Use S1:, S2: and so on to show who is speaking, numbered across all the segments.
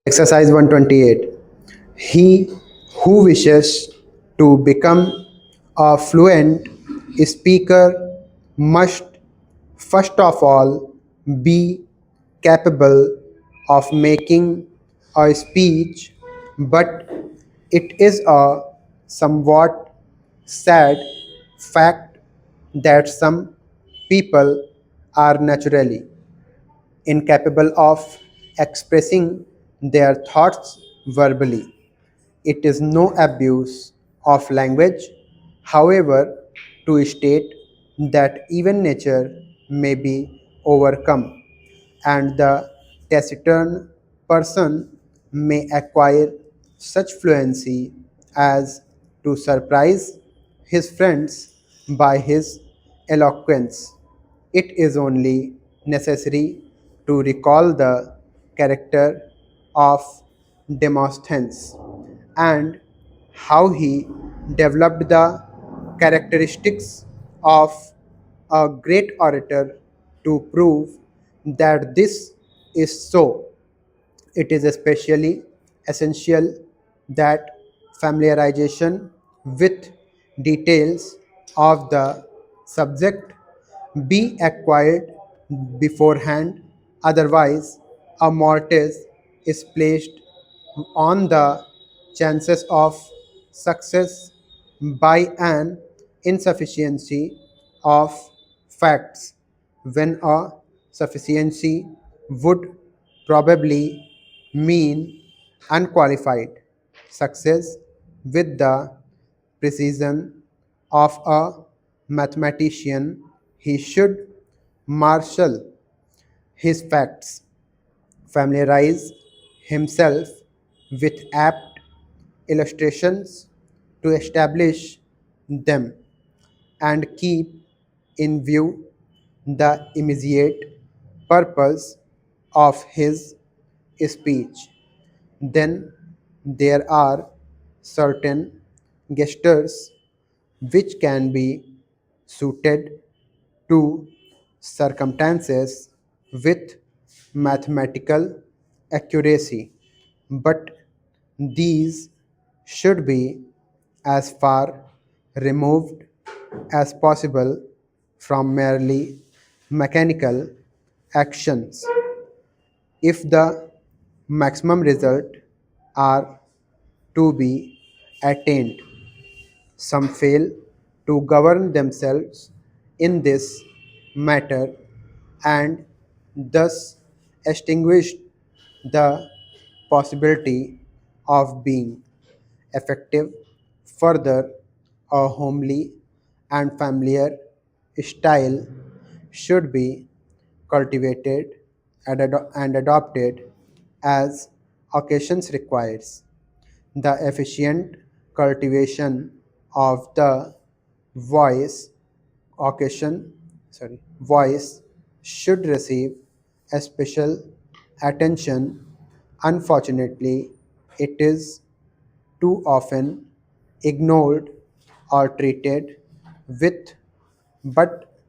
S1: Exercise 128. He who wishes to become a fluent speaker must first of all be capable of making a speech, but it is a somewhat sad fact that some people are naturally incapable of expressing their thoughts verbally. It is no abuse of language, however, to state that even nature may be overcome and the taciturn person may acquire such fluency as to surprise his friends by his eloquence. It is only necessary to recall the character of Demosthenes and how he developed the characteristics of a great orator to prove that this is so. It is especially essential that familiarization with details of the subject be acquired beforehand, otherwise, a mortgage is placed on the chances of success by an insufficiency of facts when a sufficiency would probably mean unqualified success with the precision of a mathematician. He should marshal his facts, familiarize himself with apt illustrations to establish them, and keep in view the immediate purpose of his speech. Then there are certain gestures which can be suited to circumstances with mathematical accuracy, but these should be as far removed as possible from merely mechanical actions. If the maximum result are to be attained, some fail to govern themselves in this matter and thus extinguish the possibility of being effective. Further, a homely and familiar style should be cultivated and adopted as occasions requires. The efficient cultivation of the voice occasion voice should receive a special attention. Unfortunately, it is too often ignored or treated with but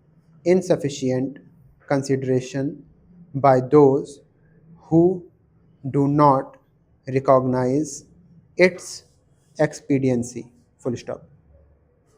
S1: insufficient consideration by those who do not recognize its expediency. Full stop.